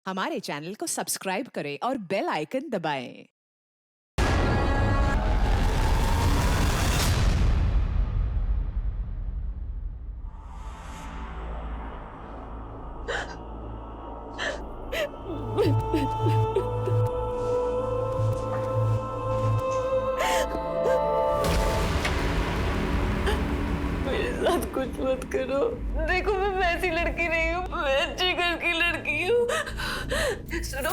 हमारे चैनल को सब्सक्राइब करें और बेल आइकन दबाएं। मेरे साथ कुछ मत करो। देखो मैं वैसी लड़की नहीं हूँ, मैं अच्छी घर की लड़की हूँ। सुनो,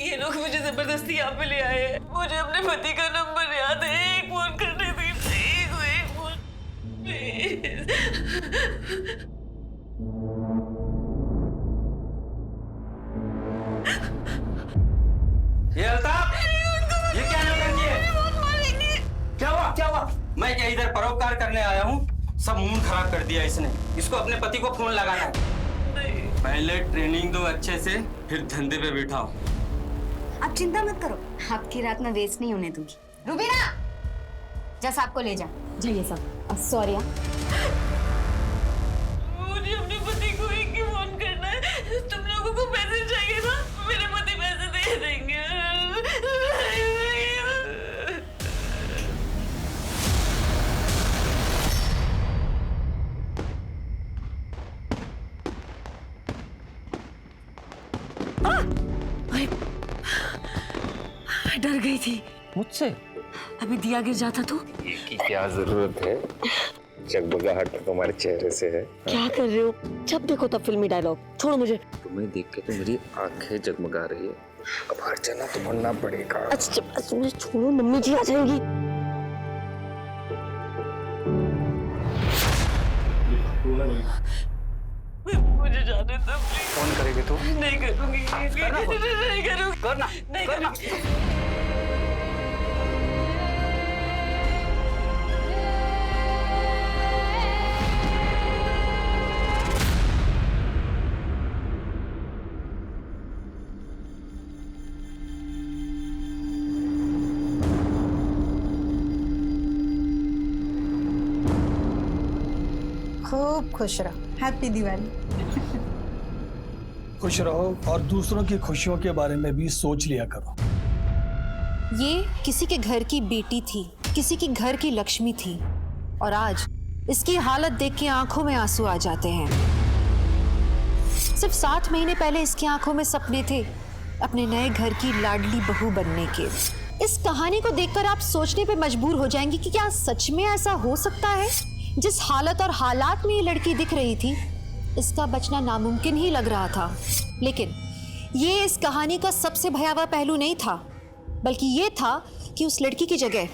ये लोग मुझे जबरदस्ती यहाँ पे ले आए हैं। मुझे अपने पति का नंबर याद है, एक फोन करने दी। एक फोन प्लीज। ये अल्ताफ, ये क्या नौटंकी है? क्या हुआ? क्या हुआ? मैं क्या इधर परोपकार करने आया हूँ? सब मूड खराब कर दिया इसने। इसको अपने पति को फोन लगाना है। पहले ट्रेनिंग दो अच्छे से, फिर धंधे पे बैठाओ। आप चिंता मत करो, आपकी रात में वेस्ट नहीं होने दूंगी। रुबीना, जा साहब को ले जा। जाइए साहब। सॉरी। मुझे अपने पति को एक ही फोन करना है। तुम लोगों को पैसे चाहिए ना? मेरे पति पैसे दे देंगे। डर गई थी मुझसे? अभी दिया गिर जाता तो। ये की क्या जरूरत है? जगमगाहट तो तुम्हारे चेहरे से है। क्या कर रहे हो? जब देखो तब फिल्मी डायलॉग। छोड़ो मुझे। तुम्हें देख के तो मेरी आंखें जगमगा रही है। अब हर जाना तो बनना पड़ेगा। अच्छा मुझे छोड़ो, मम्मी जी आ जाएंगी। मुझे जाने दो प्लीज। फोन करेगी तू? नहीं करूंगी। नहीं करूंगी। करना, नहीं करना। खूब खुश रहो। हैप्पी दिवाली। खुश रहो और दूसरों की खुशियों के बारे में भी सोच लिया करो। ये किसी के घर की बेटी थी, किसी की घर की लक्ष्मी थी, और आज इसकी हालत देख के आंखों में आंसू आ जाते हैं। सिर्फ 7 महीने पहले इसकी आंखों में सपने थे अपने नए घर की लाडली बहू बनने के। इस कहानी को देखकर आप सोचने पे मजबूर हो जाएंगे कि क्या सच में ऐसा हो सकता है? जिस हालत और हालात में ये लड़की दिख रही थी, इसका बचना नामुमकिन ही लग रहा था। लेकिन ये इस कहानी का सबसे भयावह पहलू नहीं था, बल्कि ये था कि उस लड़की की जगह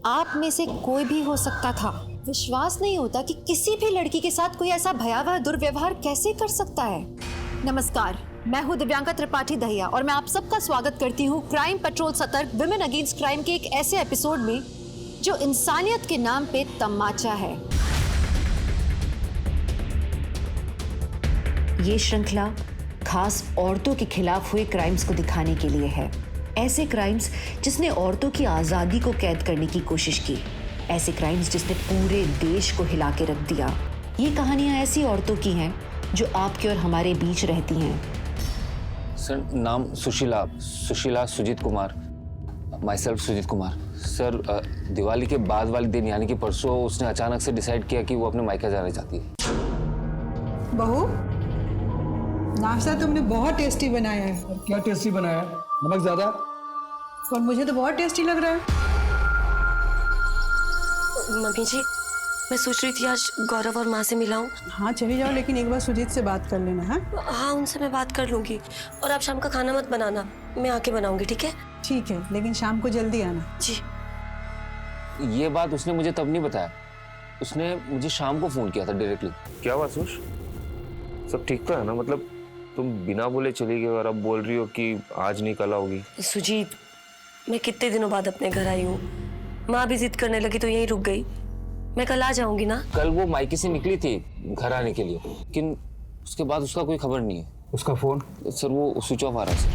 आप में से कोई भी हो सकता था। विश्वास नहीं होता कि किसी भी लड़की के साथ कोई ऐसा भयावह दुर्व्यवहार कैसे कर सकता है। नमस्कार, मैं हूँ दिव्यांका त्रिपाठी दहिया और मैं आप सबका स्वागत करती हूँ क्राइम पेट्रोल सतर्क विमेन अगेंस्ट क्राइम के एक ऐसे एपिसोड में जो इंसानियत के नाम पे तमाचा है। ये श्रृंखला खास औरतों के खिलाफ हुए क्राइम्स को दिखाने के लिए है। ऐसे क्राइम्स जिसने औरतों की आजादी को कैद करने की कोशिश की, ऐसे क्राइम्स जिसने पूरे देश को हिला के रख दिया। ये कहानियां ऐसी औरतों की हैं जो आपके और हमारे बीच रहती हैं। सर, नाम Sushila Sujit Kumar. Myself Sujit Kumar. Sir, Diwali के बाद वाले दिन यानी कि परसों उसने अचानक से डिसाइड किया कि वो अपने मायका जाना चाहती है। बहू, नाश्ता तुमने बहुत टेस्टी बनाया है। और क्या टेस्टी बनाया? नमक ज्यादा? और मुझे तो बहुत टेस्टी लग रहा है। मम्मी जी, मैं सोच रही थी आज गौरव और माँ से मिलाऊं। हाँ चली जाओ, लेकिन एक बार सुजीत से बात कर लेना। हाँ, उनसे मैं बात कर लूंगी। और आप शाम का खाना मत बनाना, मैं आके बनाऊंगी, ठीक है? ठीक है, लेकिन शाम को जल्दी आना। जी। ये बात उसने मुझे तब नहीं बताया। उसने मुझे शाम को फोन किया था डायरेक्टली। क्या हुआ सुश? सब ठीक तो है ना? मतलब तुम बिना बोले चली गई और अब बोल रही हो कि आज नहीं कल आओगी। सुजीत, मैं कितने दिनों बाद अपने घर आई हूँ। माँ भी जिद करने लगी तो यहीं रुक गई। मैं कल आ जाऊंगी ना। कल वो मायके से निकली थी घर आने के लिए, लेकिन उसके बाद उसका कोई खबर नहीं है। उसका फोन? सर, वो स्विच ऑफ आ रहा है सर।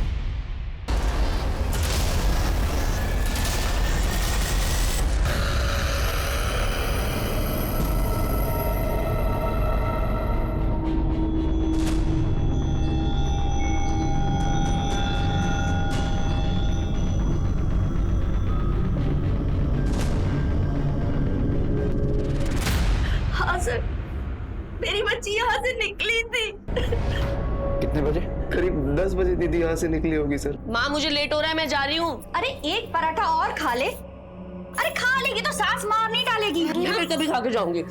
कितने बजे? करीब 10 बजे दीदी यहाँ से निकली होगी सर। माँ मुझे लेट हो रहा है, मैं जा रही हूँ। अरे एक पराठा और खा ले। अरे खा लेगी तो सास मार नहीं डालेगी। मैं फिर कभी खा के जाऊंगी।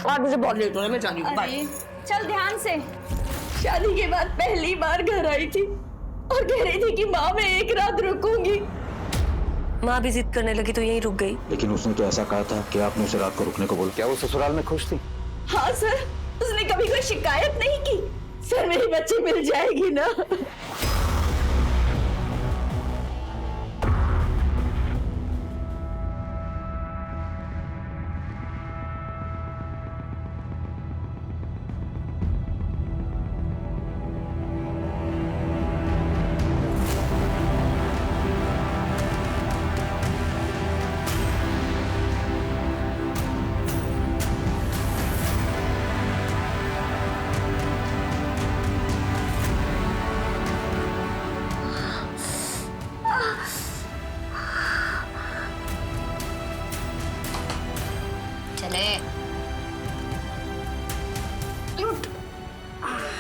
आज मुझे बहुत लेट हो रहा है, मैं जा रही हूँ। बाय। अरे चल ध्यान से। शादी के बाद पहली बार घर आई थी और कह रही थी कि माँ मैं एक रात रुकूंगी। माँ भी जिद करने लगी तो यहीं रुक गई। लेकिन उसने तो ऐसा कहा था कि आपने उसे रात को रुकने को बोला। क्या वो ससुराल में खुश थी? हाँ सर, उसने कभी कोई शिकायत नहीं की। सर मेरी बच्ची मिल जाएगी ना?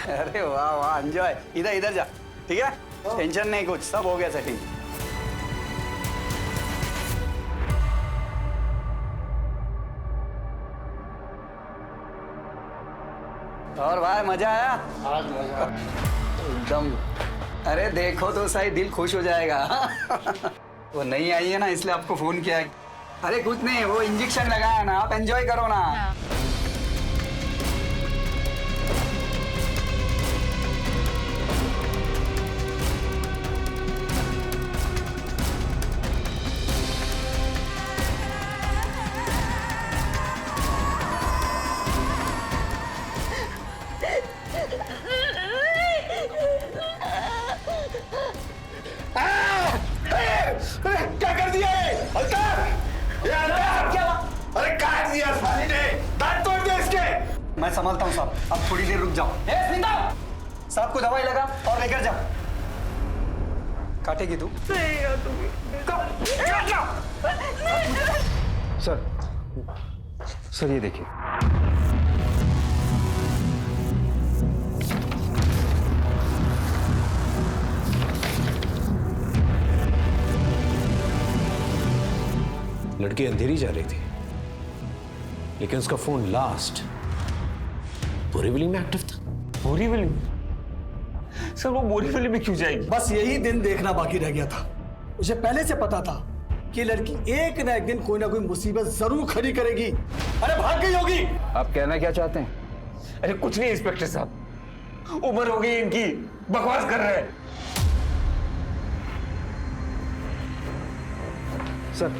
अरे वाह वाह, एंजॉय। इधर इधर जा, ठीक है? टेंशन नहीं, कुछ सब हो गया सेटिंग। और भाई मजा आया? आज मजा एकदम। अरे देखो तो सही, दिल खुश हो जाएगा। वो नहीं आई है ना, इसलिए आपको फोन किया। अरे कुछ नहीं, वो इंजेक्शन लगाया ना, आप एंजॉय करो ना। क्या कर दिया ये? ये क्या? अरे काट दिया साली ने, दांत तोड़ दिया इसके। मैं संभालता हूँ साहब, अब थोड़ी देर रुक जाओ। साहब को दवाई लगा और लेकर जाओ। काटेगी तू? सर ये देखिए। लड़की अंधेरी जा रही थी, लेकिन उसका फोन लास्ट बोरीवली में एक्टिव था। बोरीवली में? सर वो बोरीवली में क्यों जाएगी? बस यही दिन देखना बाकी रह गया था। मुझे पहले से पता था कि लड़की एक ना एक दिन कोई ना कोई मुसीबत जरूर खड़ी करेगी। अरे भाग गई होगी। आप कहना क्या चाहते हैं? अरे कुछ नहीं इंस्पेक्टर साहब, उम्र हो गई इनकी, बकवास कर रहे हैं। सर,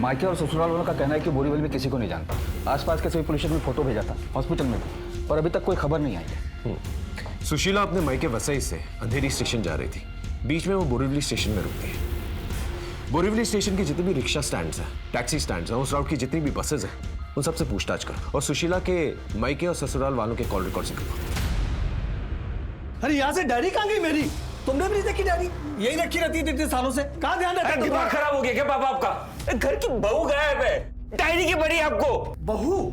मायके और ससुराल वालों का कहना है कि बोरीवली में किसी को नहीं जानता। आसपास के सभी पुलिस में फोटो भेजा था, हॉस्पिटल में भी, और अभी तक कोई खबर नहीं आई है। सुशीला अपने मायके वसई से अंधेरी स्टेशन जा रही थी। बीच में वो बोरीवली स्टेशन में रुकती है। बोरीवली स्टेशन की जितनी भी रिक्शा स्टैंड्स हैं, टैक्सी स्टैंड्स हैं, उस राउट की जितनी भी बसेज हैं, उन सबसे पूछताछ करो और सुशीला के मायके और ससुराल वालों के कॉल रिकॉर्ड निकलवाओ। अरे यहाँ से डायरी कहाँ गई मेरी? तुमने भी नहीं देखी डायरी? यही रखी रहती है इतने सालों से। कहाँ ध्यान रखा? दिमाग खराब हो गया क्या पापा आपका? घर की बहू गायब है, डायरी की बड़ी आपको। बहू?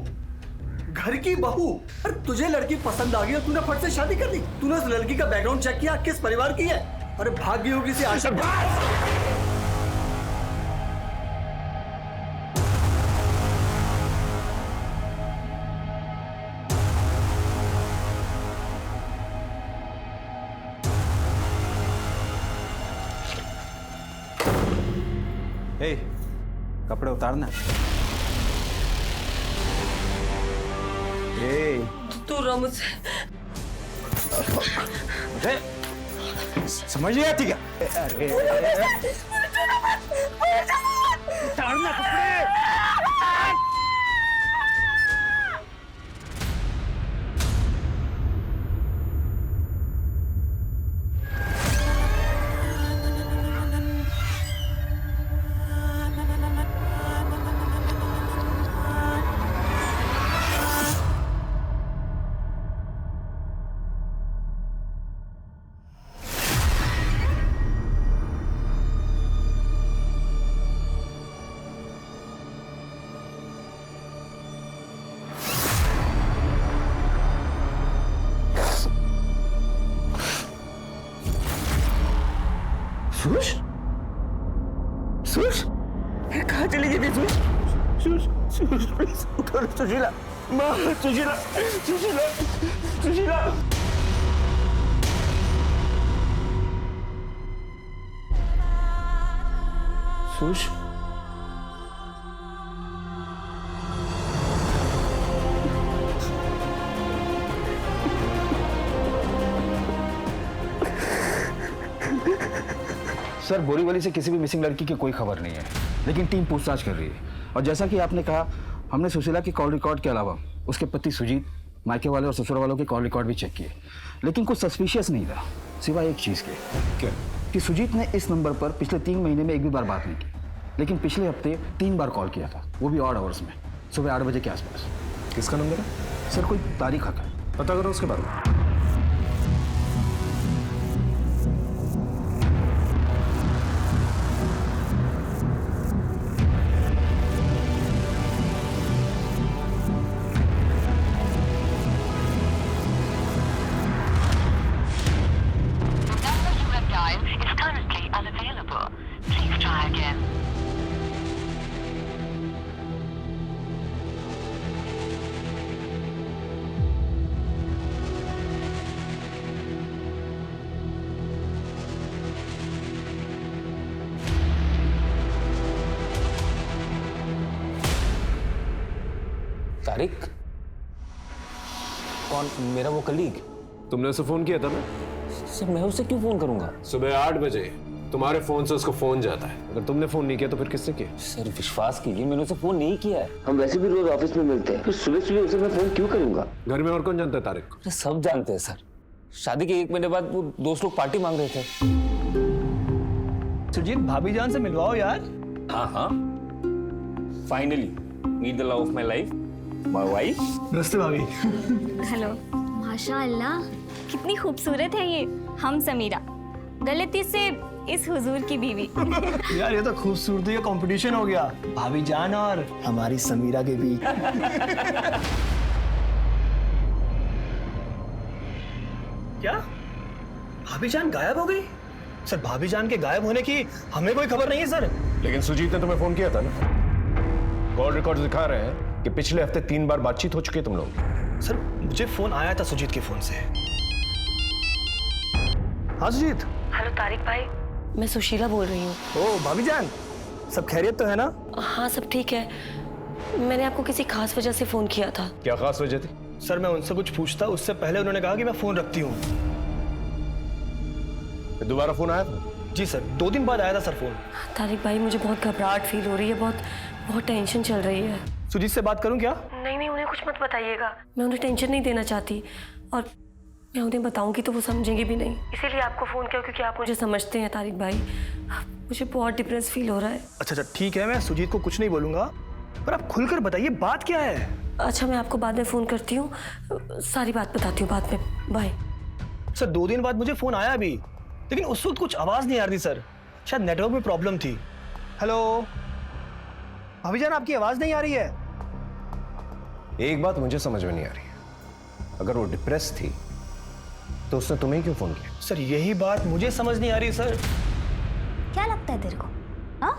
घर की बहू? अरे तुझे लड़की पसंद आ गई और तूने फट से शादी कर दी। तूने उस लड़की का बैकग्राउंड चेक किया, किस परिवार की है? अरे भाग्य होगी से आशा। ए, कपड़े उतारना। तू रो मुझसे। समझ नहीं आती क्या? अरे उतारना कपड़े। सुश सुश कहाँ चली गई थी सुश? सुश सुश प्लीज उठो सुशीला, माँ सुशीला सुशीला सुशीला। सुश सर बोरीवली से किसी भी मिसिंग लड़की की कोई खबर नहीं है, लेकिन टीम पूछताछ कर रही है। और जैसा कि आपने कहा, हमने सुशीला की कॉल रिकॉर्ड के अलावा उसके पति सुजीत, मायके वाले और ससुर वालों के कॉल रिकॉर्ड भी चेक किए, लेकिन कुछ सस्पिशियस नहीं था, सिवाय एक चीज़ के। क्या? कि सुजीत ने इस नंबर पर पिछले 3 महीने में एक भी बार बात नहीं की, लेकिन पिछले हफ्ते 3 बार कॉल किया था, वो भी ऑड आवर्स में, सुबह 8 बजे के आसपास। किसका नंबर है? सर कोई तारीख आता है, पता करो उसके बारे में। तारिक? कौन? मेरा वो कलीग? तुमने उसे फोन किया था ना? सर मैं उसे क्यों फोन करूंगा? सुबह 8 बजे तुम्हारे फोन से उसको फोन जाता है। अगर तुमने फोन नहीं किया तो फिर किसने किया? सर विश्वास कीजिए, मैंने उसे फोन नहीं किया है। हम वैसे भी रोज ऑफिस में मिलते हैं, फिर सुबह सुबह उसे मैं फोन क्यों करूंगा? घर में और कौन जानता है तारिक? सब जानते हैं सर। शादी के 1 महीने बाद वो दोस्त लोग पार्टी मांग रहे थे। सुजीत भाभी जान से मिलवाओ यार। हाँ finally meet the love of my life, my wife. नमस्ते भाभी। हेलो। माशाअल्लाह कितनी खूबसूरत है ये। हम समीरा, गलती से इस हुजूर की बीवी। यार ये तो खूबसूरती का कंपटीशन हो गया, भाभी जान और हमारी समीरा के बीच। क्या भाभी जान गायब हो गई? सर भाभी जान के गायब होने की हमें कोई खबर नहीं है सर। लेकिन सुजीत ने तुम्हें फोन किया था ना? कॉल रिकॉर्ड दिखा रहे हैं कि पिछले हफ्ते 3 बार बातचीत हो चुकी है तुम लोगों की। सर मुझे फोन आया था सुजीत के फोन से। हाँ सुजीत। हेलो तारिक भाई, मैं सुशीला बोल रही हूँ। ओ भाभी जान, सब खैरियत तो है ना? हाँ सब ठीक है। मैंने आपको किसी खास वजह से फोन किया था। क्या खास वजह थी? सर मैं उनसे कुछ पूछता उससे पहले उन्होंने कहा कि मैं फोन रखती हूँ। दोबारा फोन आया था? जी सर, 2 दिन बाद आया था सर फोन। तारिक भाई मुझे बहुत घबराहट फील हो रही है, बहुत टेंशन चल रही है। सुजीत से बात करूं क्या? नहीं उन्हें कुछ मत बताइएगा, मैं उन्हें टेंशन नहीं देना चाहती, और मैं उन्हें बताऊंगी तो वो समझेंगे भी नहीं, इसीलिए आपको फोन किया क्योंकि आप मुझे समझते हैं तारिक भाई। मुझे बहुत डिप्रेस फील हो रहा है। अच्छा ठीक है, मैं सुजीत को कुछ नहीं बोलूंगा, पर आप खुलकर बताइए बात क्या है? अच्छा मैं आपको बाद में फोन करती हूँ, सारी बात बताती हूँ बाद में। बाय। सर 2 दिन बाद मुझे फोन आया अभी, लेकिन उस वक्त कुछ आवाज नहीं आ रही सर, शायद नेटवर्क में प्रॉब्लम थी। हेलो भाभी जान, आपकी आवाज नहीं आ रही है। एक बात मुझे समझ में नहीं आ रही, अगर वो डिप्रेस थी तो उसने तुम्हें क्यों फोन किया? सर यही बात मुझे समझ नहीं आ रही सर। क्या लगता है तेरे को हाँ?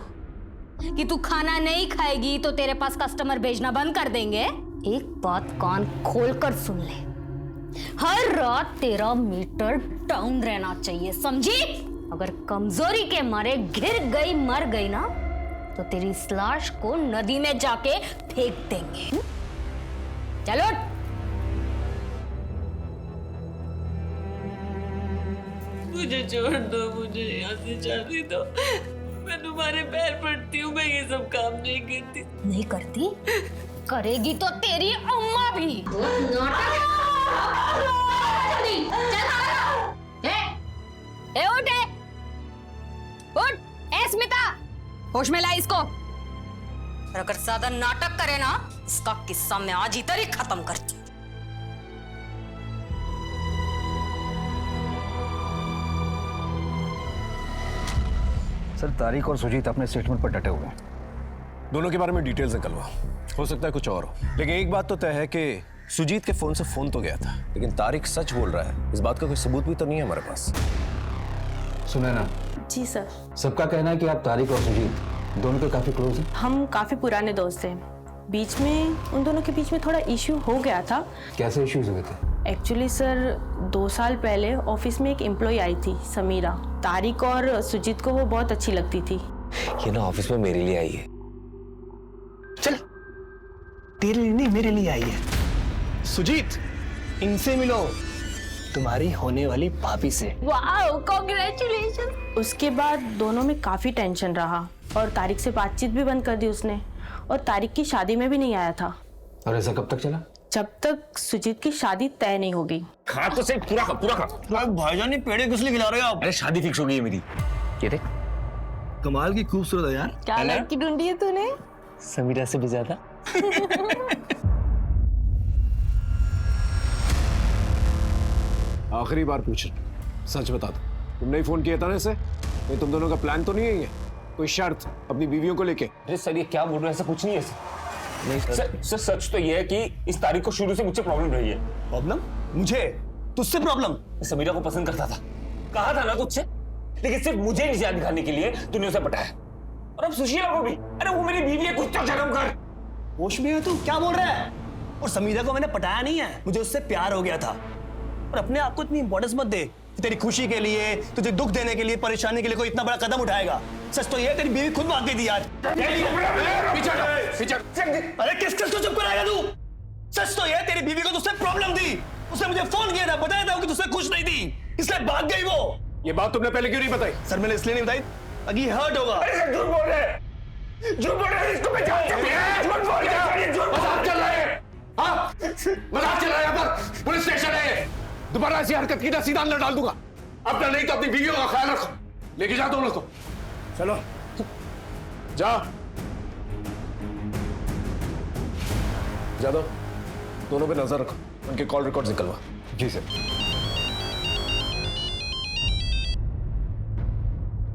कि तू खाना नहीं खाएगी तो तेरे पास कस्टमर भेजना बंद कर देंगे? एक बात कान खोलकर सुन ले, हर रात तेरा मीटर डाउन रहना चाहिए, समझी? अगर कमजोरी के मारे गिर गई मर गई ना तो तेरी इस लाश को नदी में जाके फेंक देंगे। चलो मुझे छोड़ दो, मुझे यहाँ से जाने दो, मैं तुम्हारे पैर पड़ती हूँ, मैं ये सब काम नहीं करती। नहीं करती? करेगी तो तेरी अम्मा भी। उठ ए स्मिता, होश में ला इसको, और अगर ज्यादा नाटक करे ना इसका किस्सा मैं आज इधर ही खत्म करती हूँ। सर तारिक और सुजीत अपने स्टेटमेंट पर डटे हुए हैं। दोनों के बारे में डिटेल्स निकलवा, हो सकता है कुछ और हो, लेकिन एक बात तो तय है कि सुजीत के फोन से फोन तो गया था, लेकिन तारिक सच बोल रहा है, इस बात का कोई सबूत भी तो नहीं है हमारे पास। सुना ना, जी सर। सबका कहना है कि आप तारिक और सुजीत दोनों के काफी क्लोज हैं। हम काफी पुराने दोस्त हैं। बीच में उन दोनों के बीच में थोड़ा इश्यू हो गया था। कैसे इश्यूज हुए थे? एक्चुअली सर 2 साल पहले ऑफिस में एक एम्प्लॉय आई थी, समीरा। तारिक और सुजीत को वो बहुत अच्छी लगती थी। ये ना ऑफिस में मेरे लिए आई है। चल, तेरे लिए नहीं मेरे लिए आई है। सुजीत, इनसे मिलो, तुम्हारी होने वाली भाभी से। Wow, congratulation. उसके बाद दोनों में काफी टेंशन रहा और तारिक से बातचीत भी बंद कर दी उसने, और तारिक की शादी में भी नहीं आया था। और ऐसा कब तक चला? जब तक सुजीत की शादी तय नहीं होगी। खा तो सही, पूरा खा। भाईजान, ये पेड़े किस लिए खिला रहे हो आप? अरे शादी फिक्स हो गई है मेरी। ये देख, कमाल की खूबसूरत है यार। क्या लड़की ढूंढी है तूने? समीरा से भी ज्यादा। आखिरी बार पूछ रहा, सच बता दो, तुमने ही फोन किया था ना इसे? ये तुम दोनों का प्लान तो नहीं है? ये कोई शर्त अपनी बीवियों को लेके? अरे सर ये क्या बोल रहे हैं, ऐसा कुछ नहीं है सर। सच तो ये है कि इस तारीख को शुरू से मुझसे प्रॉब्लम रही है। प्रॉब्लम? मुझे? तुझसे प्रॉब्लम? समीरा को पसंद करता था, कहा था ना तुझसे, लेकिन सिर्फ मुझे निशान दिखाने के लिए तूने उसे पटाया। और अब सुशीला को भी। अरे वो मेरी बीवी है, कुछ तो शर्म कर। होश में है तू? क्या बोल रहा है? और समीरा को मैंने पटाया नहीं है, मुझे उससे प्यार हो गया था। और अपने आप को इतनी इंपॉर्टेंस मत दे कि तेरी खुशी के लिए, तुझे दुख देने के लिए, परेशानी के लिए कोई इतना बड़ा कदम उठाएगा। सच तो ये तेरी बीवी खुद भाग गई थी आज। अरे किस को चुप कराएगा तू? सच तो ये तेरी बीवी को तुझसे प्रॉब्लम थी। उसने मुझे फोन किया था, बताया था कि तुझसे खुश नहीं थी, इसलिए भाग गई वो। ये बात तुमने पहले क्यों नहीं बताई? सर मैंने इसलिए नहीं बताई ताकि हर्ट होगा। अरे झूठ बोल रहे हैं, झूठ बोल रहे हैं, इसको मैं जानता हूं। झूठ बोल रहे हैं, मजाक चल रहा है। हाँ, मजाक चल रहा है। यहाँ पर पुलिस स्टेशन है, दोबारा ऐसी हरकत की ना सीधा अंदर डाल दूंगा। अपना नहीं तो अपनी बीवियों का ख्याल रखो। लेके जा दोनों को, चलो जा। जादव, दोनों पे नजर रखो, उनके कॉल रिकॉर्ड्स निकलवा। जी सर।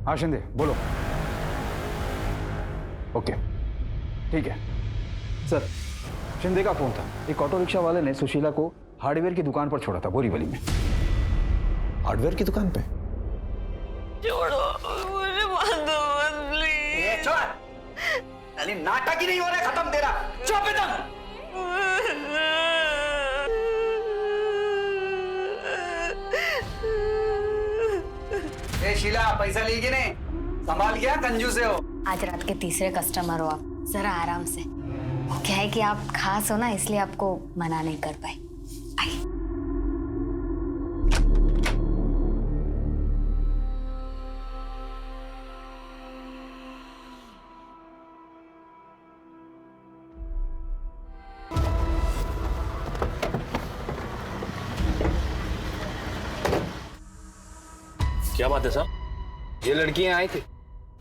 हाँ शिंदे, बोलो। ओके, ठीक है सर। शिंदे का फोन था, एक ऑटो रिक्शा वाले ने सुशीला को हार्डवेयर की दुकान पर छोड़ा था, बोरीवली में। हार्डवेयर की दुकान पे? छोड़ो मुझे, बांध दो मत प्लीज। अरे नाटक ही नहीं हो रहा है, खत्म तेरा। चुप एकदम। ए शीला, पैसा ली कि नहीं? संभाल गया, कंजूस हो। आज रात के तीसरे कस्टमर हो आप, जरा आराम से। क्या है कि आप खास हो ना, इसलिए आपको मना नहीं कर पाए। आइए। क्या बात है साहब? ये लड़कियां आई थी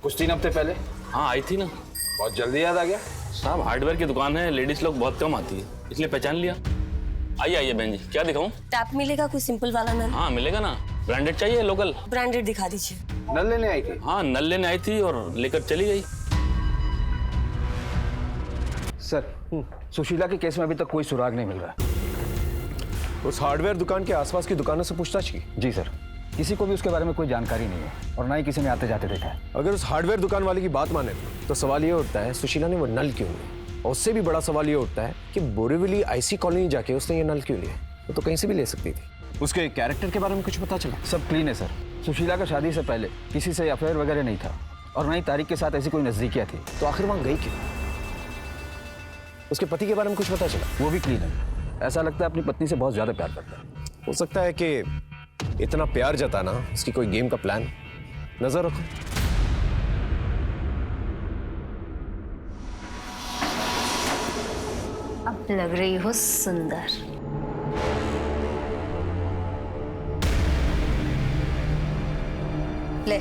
कुछ 3 हफ्ते पहले। हाँ आई थी ना। बहुत जल्दी याद आ गया। साहब हार्डवेयर की दुकान है, लेडीज लोग बहुत कम आती है, इसलिए पहचान लिया। आइए आइए बहन जी, क्या दिखाऊं? टैप मिलेगा कोई सिंपल वाला नल? हाँ मिलेगा ना। ब्रांडेड चाहिए लोकल? ब्रांडेड दिखा दीजिए। नल लेने आई थी? हाँ नल लेने आई थी और लेकर चली गई। सर, सुशीला के केस में अभी तक कोई सुराग नहीं मिल रहा। उस हार्डवेयर दुकान के आसपास की दुकानों से पूछताछ की? जी सर, किसी को भी उसके बारे में कोई जानकारी नहीं है और ना ही किसी ने आते जाते देखा है। अगर उस हार्डवेयर दुकान वाले की बात माने तो सवाल ये उठता है सुशीला ने वो नल क्यों लिया, और उससे भी बड़ा सवाल ये उठता है कि बोरीवली आईसी कॉलोनी जाके उसने ये नल क्यों लिया? वो तो कहीं से भी ले सकती थी। उसके कैरेक्टर के बारे में कुछ पता चला? सब क्लीन है सर। सुशीला का शादी से पहले किसी से अफेयर वगैरह नहीं था और ना ही तारिक के साथ ऐसी कोई नजदीकियां थी। तो आखिर वहां गई क्यों? उसके पति के बारे में कुछ पता चला? वो भी क्लीन है। ऐसा लगता है अपनी पत्नी से बहुत ज्यादा प्यार करता है। हो सकता है कि इतना प्यार जताना उसकी कोई गेम का प्लान। नजर रखो। अब लग रही हो सुंदर। ले,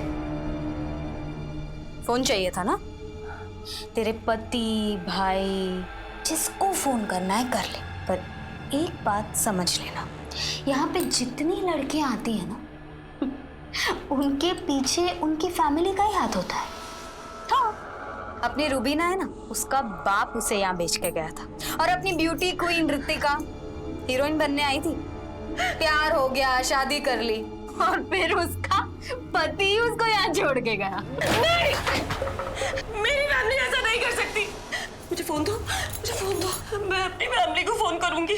फोन चाहिए था ना? तेरे पति, भाई, जिसको फोन करना है कर ले, पर एक बात समझ लेना, यहाँ पे जितनी लड़कियां आती है ना, उनके पीछे उनकी फैमिली का ही हाथ होता है। हाँ, अपनी रूबीना है ना, उसका बाप उसे यहाँ बेच के गया था। और अपनी ब्यूटी क्वीन ऋतिका हीरोइन बनने आई थी, प्यार हो गया, शादी कर ली, और फिर उसका पति उसको यहाँ छोड़ के गया। नहीं, मेरी फैमिली ऐसा नहीं कर सकती। मुझे फोन दो, मुझे फोन दो, मैं अपनी फैमिली को फोन करूंगी।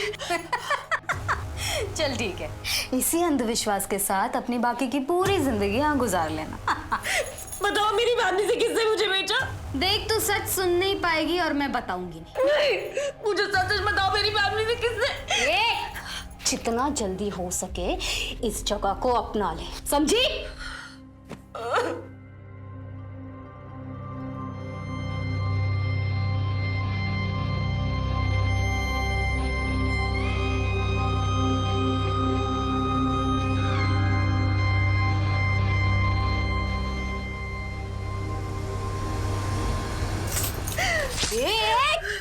चल ठीक है, इसी अंधविश्वास के साथ अपनी बाकी की पूरी जिंदगी यहाँ गुजार लेना। बताओ मेरी फैमिली से किसने मुझे भेजा? देख तू सच सुन नहीं पाएगी और मैं बताऊंगी नहीं। नहीं, मुझे सच बताओ मेरी फैमिली से किसने? जितना जल्दी हो सके इस जगह को अपना ले, समझी?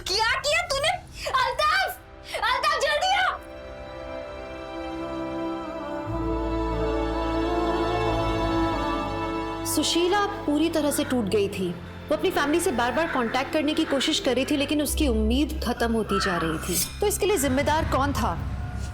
क्या किया तूने? अल्ताफ! अल्ताफ जल्दी आ! सुशीला पूरी तरह से टूट गई थी। वो अपनी फैमिली से बार बार कांटेक्ट करने की कोशिश कर रही थी, लेकिन उसकी उम्मीद खत्म होती जा रही थी। तो इसके लिए जिम्मेदार कौन था?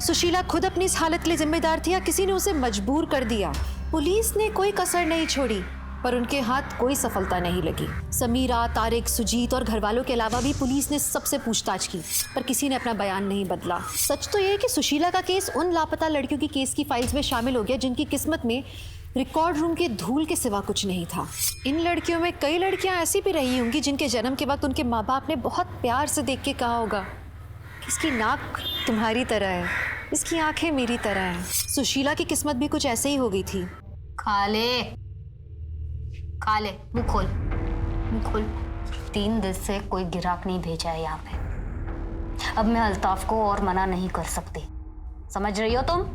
सुशीला खुद अपनी इस हालत के लिए जिम्मेदार थी या किसी ने उसे मजबूर कर दिया? पुलिस ने कोई कसर नहीं छोड़ी, पर उनके हाथ कोई सफलता नहीं लगी। समीरा, तारिक, सुजीत और घर वालों के अलावा भी पुलिस ने सबसे पूछताछ की, पर किसी ने अपना बयान नहीं बदला। सच तो यह है कि सुशीला का केस उन लापता लड़कियों की केस की फाइल्स में शामिल हो गया जिनकी किस्मत में रिकॉर्ड रूम के धूल के सिवा कुछ नहीं था। इन लड़कियों में कई लड़कियां ऐसी भी रही होंगी जिनके जन्म के वक्त उनके माँ बाप ने बहुत प्यार से देख के कहा होगा, इसकी नाक तुम्हारी तरह है, इसकी आंखें मेरी तरह हैं। सुशीला की किस्मत भी कुछ ऐसे ही हो गई थी। खा ले, मुंह खोल, मुंह खोल। 3 दिन से कोई गिराक नहीं भेजा है यहाँ पे। अब मैं अल्ताफ को और मना नहीं कर सकती, समझ रही हो तुम?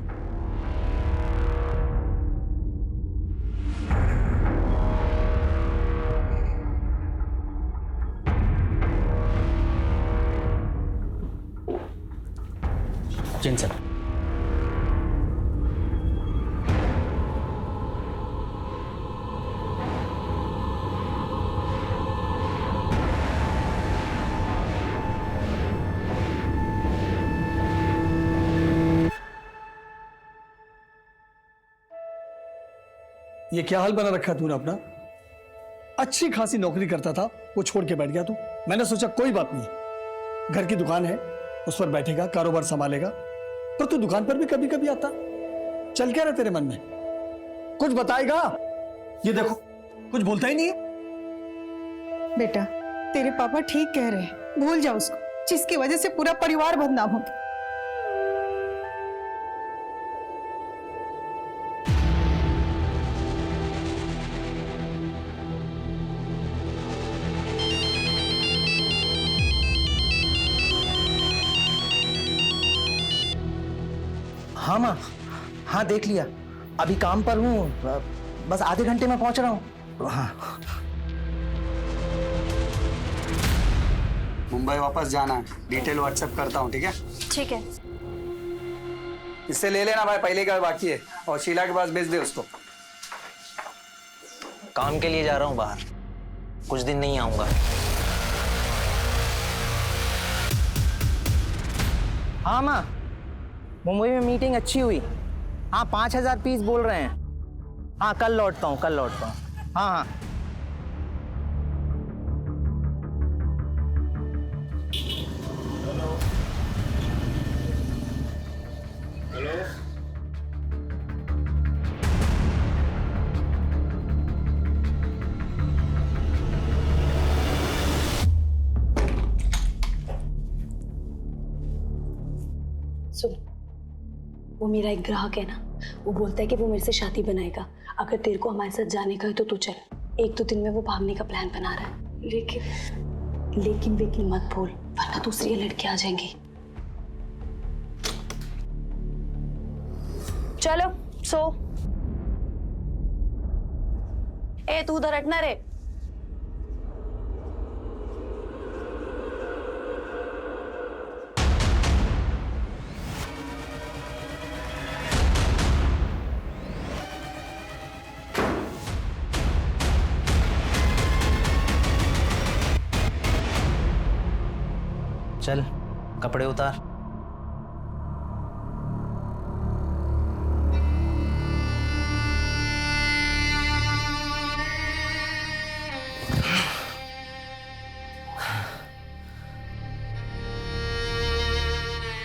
जिन सर, ये क्या हाल बना रखा तूने अपना? अच्छी खासी नौकरी करता था, वो छोड़ के बैठ गया तू। मैंने सोचा कोई बात नहीं, घर की दुकान है, उस पर बैठेगा, कारोबार संभालेगा। पर तू दुकान पर भी कभी कभी आता, चल क्या रहा तेरे मन में? कुछ बताएगा? ये देखो, कुछ बोलता ही नहीं है। बेटा, तेरे पापा ठीक कह रहे हैं, भूल जा उसको, जिसकी वजह से पूरा परिवार बदनाम हो गया। हाँ माँ, हाँ देख लिया, अभी काम पर हूँ, बस आधे घंटे में पहुंच रहा हूँ। हाँ। मुंबई वापस जाना, डिटेल व्हाट्सएप करता हूँ, ठीक है? ठीक है। इससे ले लेना भाई, पहले का बाकी है, और शीला के पास भेज दे उसको। काम के लिए जा रहा हूँ बाहर, कुछ दिन नहीं आऊंगा। हाँ माँ, मुंबई में मीटिंग अच्छी हुई। हाँ 5000 पीस बोल रहे हैं। हाँ कल लौटता हूँ, कल लौटता हूँ। हाँ हाँ। सुन, वो मेरा एक ग्राहक है ना, वो बोलता है कि वो मेरे से शादी बनाएगा। अगर तेरे को हमारे साथ जाने का है तो तू चल। 1-2 दिन में वो भागने का प्लान बना रहा है। लेकिन मत भूल, वरना दूसरी लड़की आ जाएंगी। चलो सो। ए तू उधर हटना रे। चल कपड़े उतार।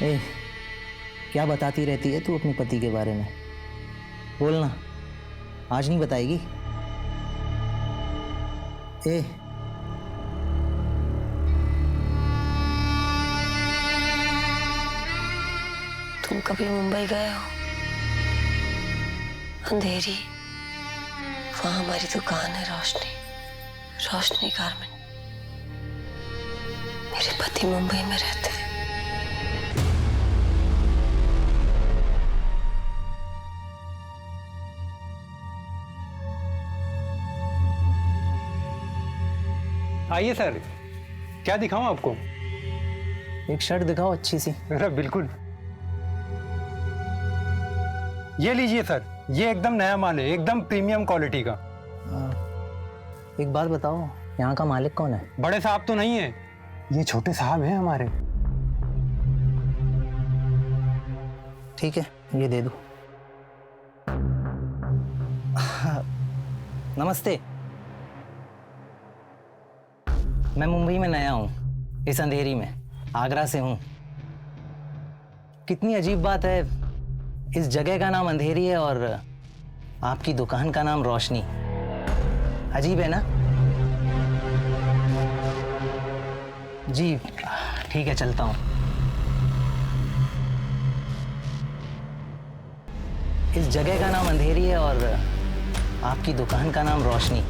ए, क्या बताती रहती है तू अपने पति के बारे में? बोलना, आज नहीं बताएगी? ए, तुम कभी मुंबई गए हो? अंधेरी, वहां हमारी दुकान है रोशनी गारमेंट। मेरे पति मुंबई में रहते हैं। आइए सर, क्या दिखाऊं आपको? एक शर्ट दिखाओ अच्छी सी। अरे बिल्कुल, ये लीजिए सर, ये एकदम नया माल है, एकदम प्रीमियम क्वालिटी का। एक बात बताओ, यहाँ का मालिक कौन है? बड़े साहब तो नहीं है, ये छोटे साहब हैं हमारे। ठीक है, ये दे दो। नमस्ते, मैं मुंबई में नया हूँ, इस अंधेरी में, आगरा से हूँ। कितनी अजीब बात है, इस जगह का नाम अंधेरी है और आपकी दुकान का नाम रोशनी। अजीब है ना? जी ठीक है, चलता हूँ। इस जगह का नाम अंधेरी है और आपकी दुकान का नाम रोशनी।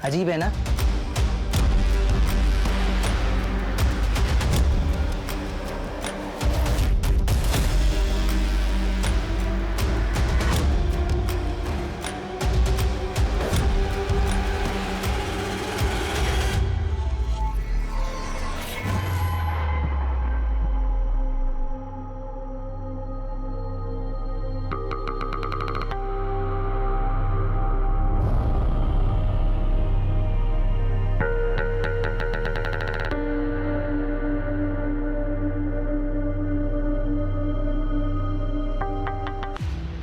अजीब है ना?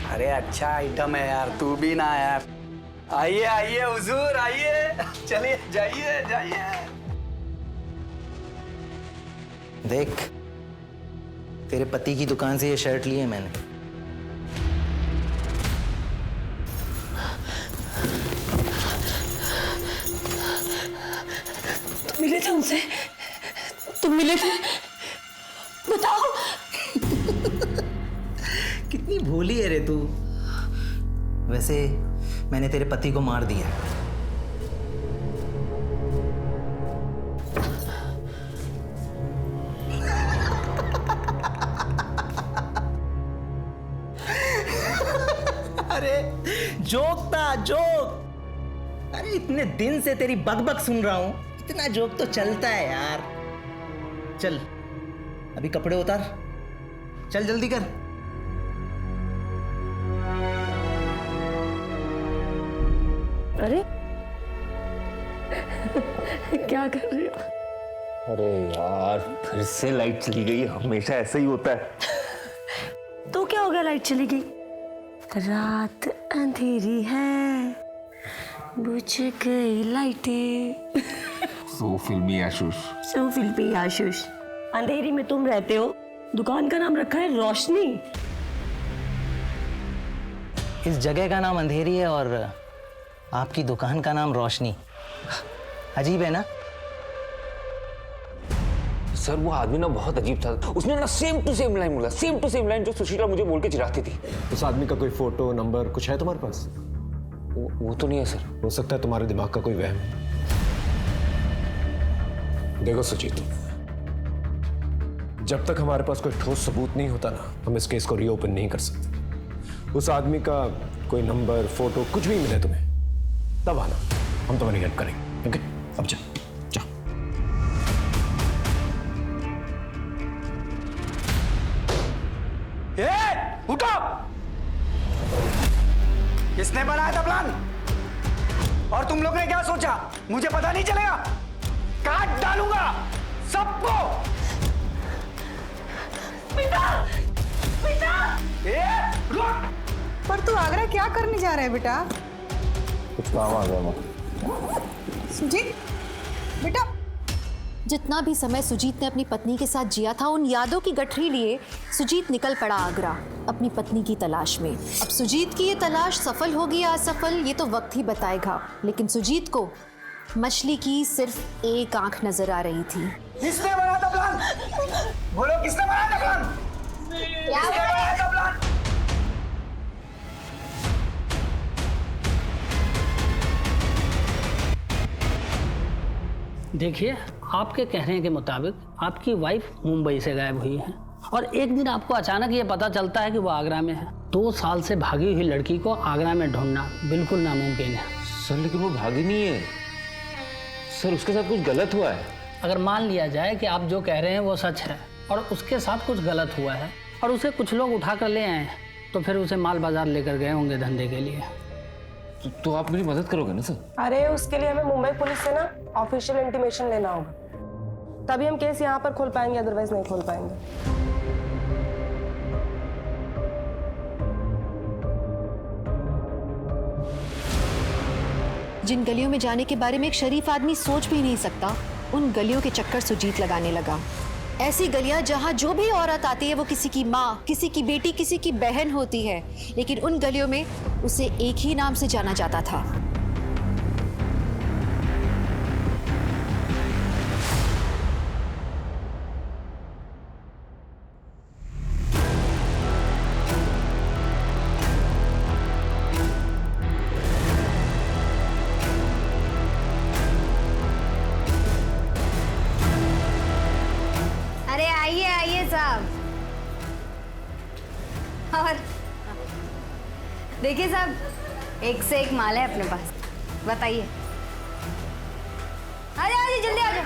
अरे अच्छा आइटम है यार, तू भी ना यार। आइए आइए हुजूर, आइए, चलिए जाइए जाइए। देख, तेरे पति की दुकान से ये शर्ट ली है मैंने। तुम मिले थे उनसे? तुम मिले थे? बताओ। कितनी भोली है रे तू। वैसे मैंने तेरे पति को मार दिया। अरे जोक था, जोक। अरे इतने दिन से तेरी बकबक सुन रहा हूं, इतना जोक तो चलता है यार। चल अभी कपड़े उतार, चल जल्दी कर। अरे क्या कर रहे हो? अरे यार, फिर से लाइट चली गई। हमेशा ऐसा ही होता है। तो क्या हो गया, लाइट चली गई? रात अंधेरी है, बुझ गई लाइटें। सो फिल्मी आशुष। सो फिल्मी आशुष। अंधेरी में तुम रहते हो, दुकान का नाम रखा है रोशनी। इस जगह का नाम अंधेरी है और आपकी दुकान का नाम रोशनी। अजीब है ना? सर वो आदमी ना बहुत अजीब था। उसने ना सेम टू सेम लाइन बोला, सेम टू सेम लाइन जो सुशीला मुझे बोल के चिढ़ाती थी। उस आदमी का कोई फोटो नंबर कुछ है तुम्हारे पास? वो तो नहीं है सर। हो सकता है तुम्हारे दिमाग का कोई वहम। देखो सुजीत, जब तक हमारे पास कोई ठोस सबूत नहीं होता ना, हम इस केस को रीओपन नहीं कर सकते। उस आदमी का कोई नंबर फोटो कुछ भी मिले तुम्हें, तब आना, हम तुम्हारी हेल्प करेंगे। ओके, अब जा जा। उठो! किसने बनाया था प्लान? और तुम लोग ने क्या सोचा मुझे पता नहीं चलेगा? काट डालूंगा सबको। बेटा, बेटा! रुक! पर तू आगरा क्या करने जा रहा है बेटा? कुछ काम आ गया माँ। सुजीत, बेटा जितना भी समय सुजीत ने अपनी पत्नी के साथ जिया था, उन यादों की गठरी लिए सुजीत निकल पड़ा आगरा अपनी पत्नी की तलाश में। अब सुजीत की ये तलाश सफल होगी या असफल, ये तो वक्त ही बताएगा। लेकिन सुजीत को मछली की सिर्फ एक आंख नजर आ रही थी। किसने बनाया था प्लान? बोलो, किसने बनाया था प्लान? किसने बनाया था प्लान? देखिए, आपके कहने के मुताबिक आपकी वाइफ मुंबई से गायब हुई है और एक दिन आपको अचानक ये पता चलता है कि वो आगरा में है। 2 साल से भागी हुई लड़की को आगरा में ढूंढना बिल्कुल नामुमकिन है। सर लेकिन वो भागी नहीं है सर, उसके साथ कुछ गलत हुआ है। अगर मान लिया जाए कि आप जो कह रहे हैं वो सच है और उसके साथ कुछ गलत हुआ है और उसे कुछ लोग उठा कर ले आए हैं, तो फिर उसे माल बाजार लेकर गए होंगे धंधे के लिए। तो आप मेरी मदद करोगे ना सर? अरे उसके लिए हमें मुंबई पुलिस से ना ऑफिशियल इंटीमेशन लेना होगा, तभी हम केस यहाँ पर खोल पाएंगे, अदरवाइज नहीं खोल पाएंगे। जिन गलियों में जाने के बारे में एक शरीफ आदमी सोच भी नहीं सकता, उन गलियों के चक्कर सुजीत लगाने लगा। ऐसी गलियां जहां जो भी औरत आती है वो किसी की माँ, किसी की बेटी, किसी की बहन होती है, लेकिन उन गलियों में उसे एक ही नाम से जाना जाता था। अरे आइए आइए साहब। और देखिए साहब, एक से एक माल है अपने पास, बताइए। आ जाओ जल्दी आ जाओ।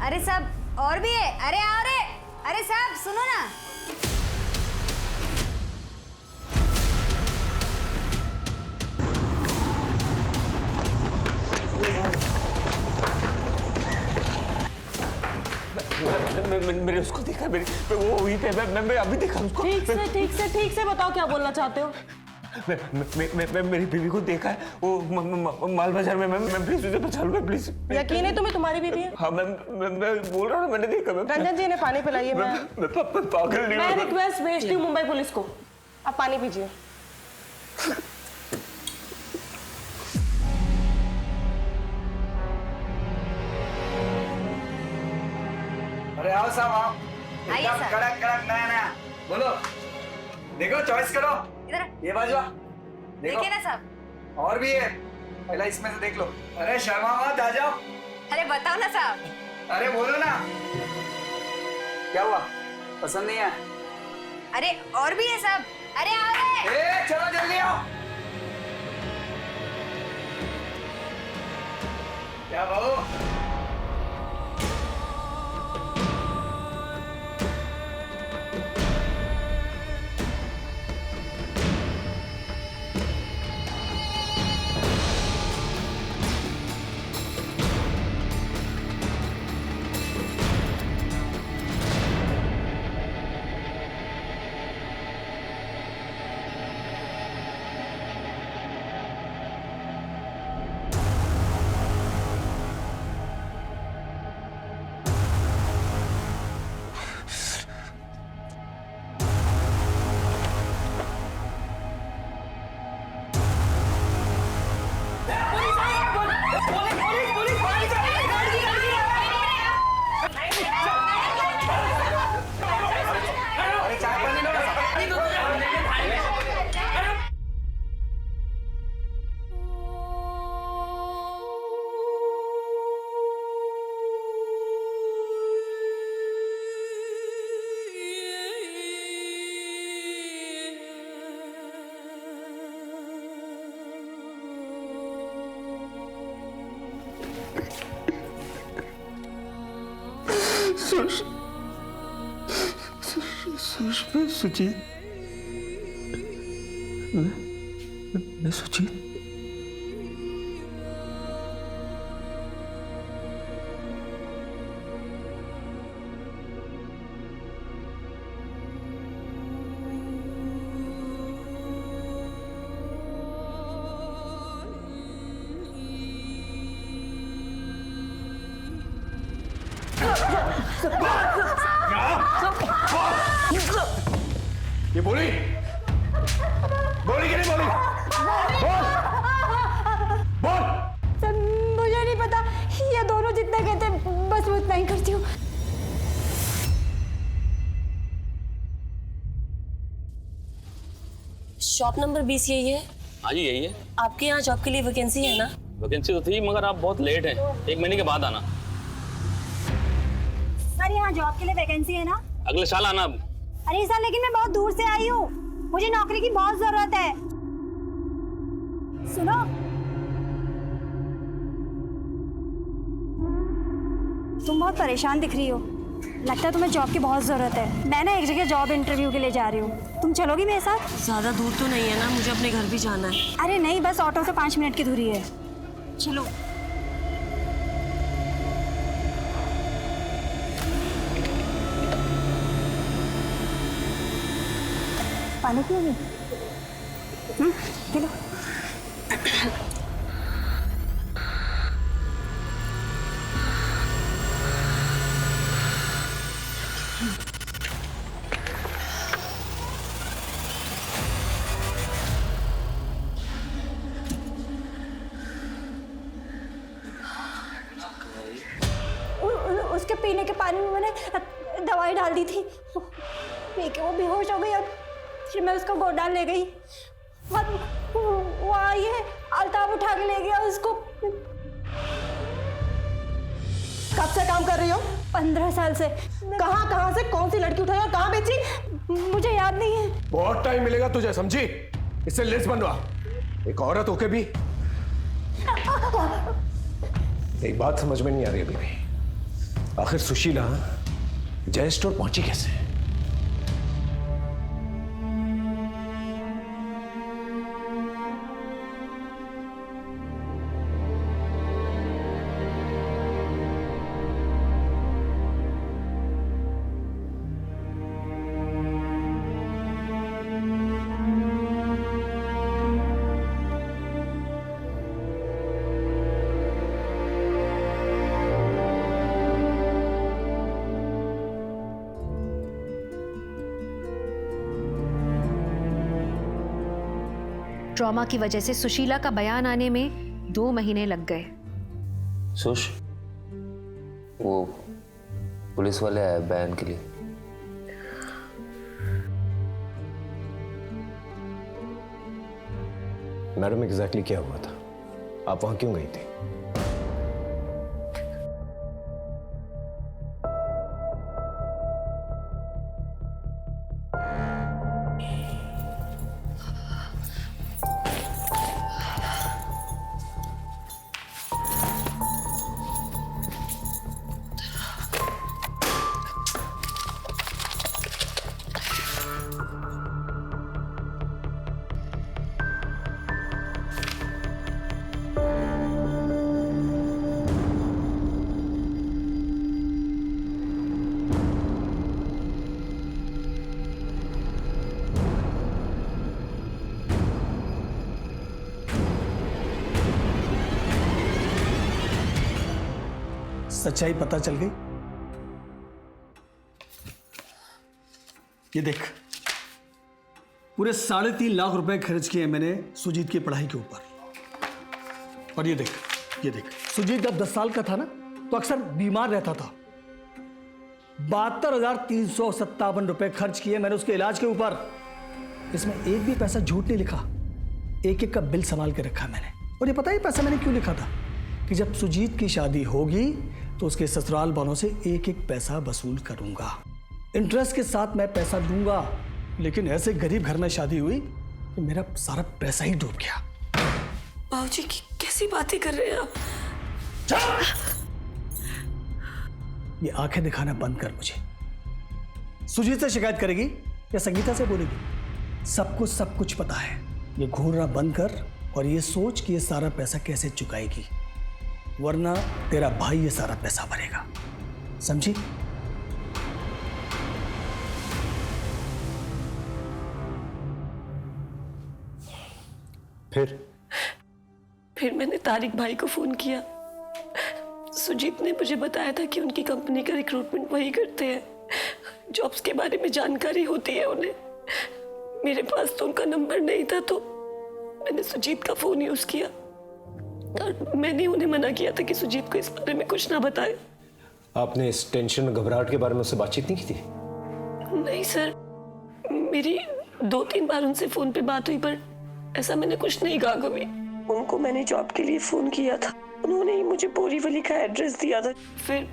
अरे साहब और भी है, अरे आओ रे। अरे साहब सुनो ना। मैंने उसको देखा, वो वहीं पे, मैं अभी देखा उसको। ठीक से बताओ क्या बोलना चाहते हो। मैं मेरी बीवी को देखा है, वो माल बाजार में। मैं प्लीज उसे बचा लूं, प्लीज। यकीन है तुम्हें तुम्हारी बीवी है? हाँ मैं बोल रहा हूँ, मैंने देखा। रंजन जी इन्हें पानी पिलाइए। मैं पागल नहीं हूँ। मैं रिक्वेस्ट भेजती हूँ मुंबई पुलिस को, आप पानी पीजिए। अरे आओ साहब, आओ। आइए एकदम सर। कड़क कड़क नया नया। बोलो, देखो, चॉइस करो। इधर ये बाजू देखो। देखिए ना साहब। और भी है, पहला इसमें से देख लो। अरे शर्मा मत, आ जाओ। अरे बताओ ना साहब। अरे बोलो ना, क्या हुआ? पसंद नहीं है? अरे और भी है साहब। अरे आओ रे। ए, चलो जल्दी आओ। क्या बहू? सुजीत, मैं सुजीत। ये बोली कि नहीं बोली? बोल। सर मुझे नहीं पता, ये दोनों जितना कहते बस मैं उतना ही करती हूँ। शॉप नंबर 20 यही है? हाँ जी यही है। आपके यहाँ जॉब के लिए वैकेंसी है ना? वैकेंसी तो थी मगर आप बहुत लेट हैं, 1 महीने के बाद आना। सर यहाँ जॉब के लिए वैकेंसी है ना? अगले साल आना। अरे सर लेकिन मैं बहुत दूर से आई हूँ, मुझे नौकरी की बहुत जरूरत है। सुनो, तुम बहुत परेशान दिख रही हो, लगता है तुम्हें जॉब की बहुत जरूरत है। मैं ना एक जगह जॉब इंटरव्यू के लिए जा रही हूँ, तुम चलोगी मेरे साथ? ज्यादा दूर तो नहीं है ना, मुझे अपने घर भी जाना है। अरे नहीं, बस ऑटो से 5 मिनट की दूरी है, चलो। पानी पियोगी? P low. उसके पीने के पानी में मैंने दवाई डाल दी थी, पी के वो बेहोश हो गई। अब फिर मैं उसको गोडाउन ले गई और वो आई है, अल्ताफ उठा के ले गया उसको। कब से काम कर रही हो? 15 साल से। कहाँ से कौन सी लड़की उठाई और कहाँ बेची? मुझे याद नहीं है। बहुत टाइम मिलेगा तुझे, समझी? इससे लिस्ट बनवा। एक औरत होके भी एक बात समझ में नहीं आ रही अभी भी, आखिर सुशीला जय स्टोर पहुंची कैसे? ट्रॉमा की वजह से सुशीला का बयान आने में 2 महीने लग गए। सुश, वो पुलिस वाले आए बयान के लिए। मैडम एग्जैक्टली क्या हुआ था? आप वहां क्यों गई थी? सच्चाई पता चल गई। ये देख, पूरे 3.5 लाख रुपए खर्च किए मैंने सुजीत की पढ़ाई के ऊपर। और ये देख, सुजीत जब 10 साल का था ना तो अक्सर बीमार रहता था। 72,357 रुपए खर्च किए मैंने उसके इलाज के ऊपर। इसमें एक भी पैसा झूठ नहीं लिखा, एक का बिल संभाल के रखा मैंने। और ये पता है पैसा मैंने क्यों लिखा था? कि जब सुजीत की शादी होगी तो उसके ससुराल वालों से एक पैसा वसूल करूंगा, इंटरेस्ट के साथ मैं पैसा दूंगा। लेकिन ऐसे गरीब घर में शादी हुई कि मेरा सारा पैसा ही डूब गया। बाबूजी कैसी बातें कर रहे हैं आप? ये आंखें दिखाना बंद कर मुझे। सुजीत से शिकायत करेगी या संगीता से बोलेगी? सबको सब कुछ पता है। ये घूरना बंद कर और ये सोच कि ये सारा पैसा कैसे चुकाएगी, वरना तेरा भाई ये सारा पैसा भरेगा, समझी? फिर मैंने तारिक भाई को फोन किया। सुजीत ने मुझे बताया था कि उनकी कंपनी का रिक्रूटमेंट वही करते हैं, जॉब्स के बारे में जानकारी होती है उन्हें। मेरे पास तो उनका नंबर नहीं था, तो मैंने सुजीत का फोन यूज किया और मैंने उन्हें मना किया था कि सुजीत को इस बारे में कुछ ना बताए। आपने इस टेंशन घबराहट के बारे में उससे बातचीत नहीं की थी? नहीं सर, मेरी 2-3 बार उनसे फोन पे बात हुई, पर ऐसा मैंने कुछ नहीं कहा कभी। उनको मैंने जॉब के लिए फोन किया था, उन्होंने ही मुझे बोरीवली का एड्रेस दिया था। फिर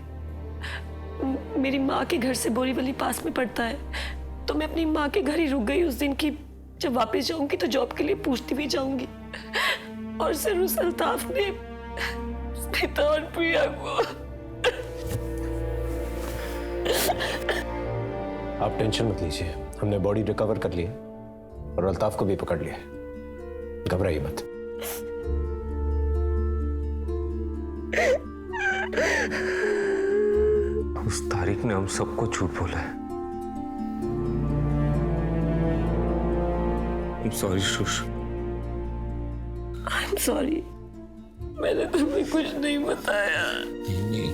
मेरी माँ के घर से बोरीवली पास में पड़ता है, तो मैं अपनी माँ के घर ही रुक गई उस दिन की जब वापस जाऊंगी तो जॉब के लिए पूछती भी जाऊंगी। और सर उस अल्ताफ ने स्मिता और प्रिया को। आप टेंशन मत लीजिए, हमने बॉडी रिकवर कर ली है और अल्ताफ को भी पकड़ लिया है, घबराइए मत। उस तारीख ने हम सबको झूठ बोला है। I'm sorry, shush. I'm sorry, मैंने तुम्हें कुछ नहीं बताया। नहीं।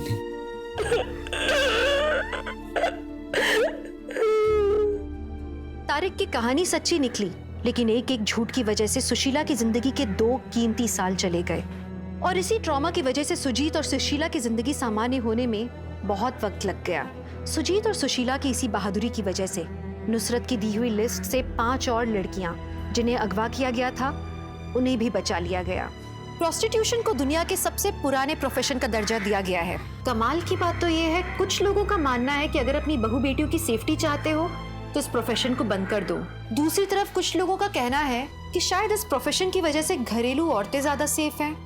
तारिक की कहानी सच्ची निकली, लेकिन एक एक झूठ की वजह से सुशीला की जिंदगी के 2 कीमती साल चले गए। और इसी ट्रॉमा की वजह से सुजीत और सुशीला की जिंदगी सामान्य होने में बहुत वक्त लग गया। सुजीत और सुशीला की इसी बहादुरी की वजह से नुसरत की दी हुई लिस्ट से 5 और लड़कियां जिन्हें अगवा किया गया था, उन्हें भी बचा लिया गया। प्रोस्टिट्यूशन को दुनिया के सबसे पुराने प्रोफेशन का दर्जा दिया गया है। कमाल की बात तो ये है, कुछ लोगों का मानना है कि अगर अपनी बहू बेटियों की सेफ्टी चाहते हो तो इस प्रोफेशन को बंद कर दो। दूसरी तरफ कुछ लोगों का कहना है कि शायद इस प्रोफेशन की वजह से घरेलू औरतें ज्यादा सेफ हैं।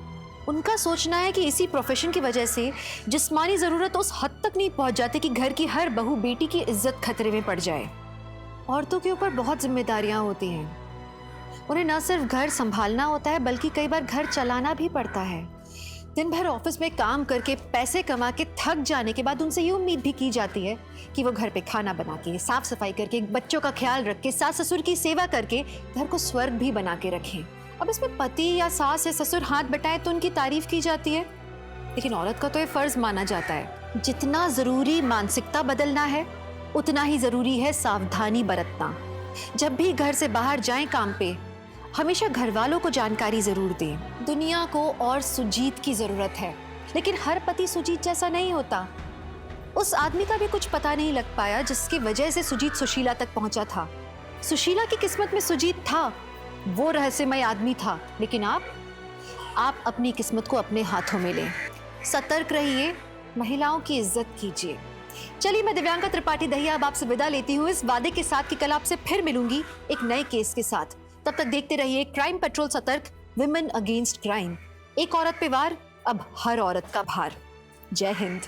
उनका सोचना है कि इसी प्रोफेशन की वजह से जिस्मानी जरूरत उस हद तक नहीं पहुंच जाती कि घर की हर बहू बेटी की इज्जत खतरे में पड़ जाए। औरतों के ऊपर बहुत जिम्मेदारियां होती हैं, उन्हें न सिर्फ घर संभालना होता है बल्कि कई बार घर चलाना भी पड़ता है। दिन भर ऑफिस में काम करके पैसे कमा के थक जाने के बाद उनसे ये उम्मीद भी की जाती है कि वो घर पे खाना बना के, साफ सफाई करके, बच्चों का ख्याल रख के, सास ससुर की सेवा करके घर को स्वर्ग भी बना के रखें। अब इसमें पति या सास या ससुर हाथ बटाए तो उनकी तारीफ की जाती है, लेकिन औरत का तो ये फर्ज माना जाता है। जितना जरूरी मानसिकता बदलना है, उतना ही जरूरी है सावधानी बरतना। जब भी घर से बाहर जाएं काम पे, हमेशा घर वालों को जानकारी जरूर दें। दुनिया को और सुजीत की जरूरत है, लेकिन हर पति सुजीत जैसा नहीं होता। उस आदमी का भी कुछ पता नहीं लग पाया जिसकी वजह से सुजीत सुशीला तक पहुंचा था। सुशीला की किस्मत में सुजीत था, वो रहस्यमय आदमी था, लेकिन आप अपनी किस्मत को अपने हाथों में लें। सतर्क रहिए, महिलाओं की इज्जत कीजिए। चलिए, मैं दिव्यांका त्रिपाठी दहिया अब आपसे विदा लेती हूँ, इस वादे के साथ कि कल आपसे फिर मिलूंगी एक नए केस के साथ। तब तक देखते रहिए क्राइम पेट्रोल सतर्क, विमेन अगेंस्ट क्राइम। एक औरत पे वार, अब हर औरत का भार। जय Hind.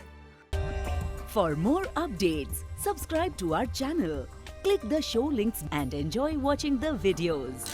For more updates, subscribe to our channel, click the show links and enjoy watching the videos.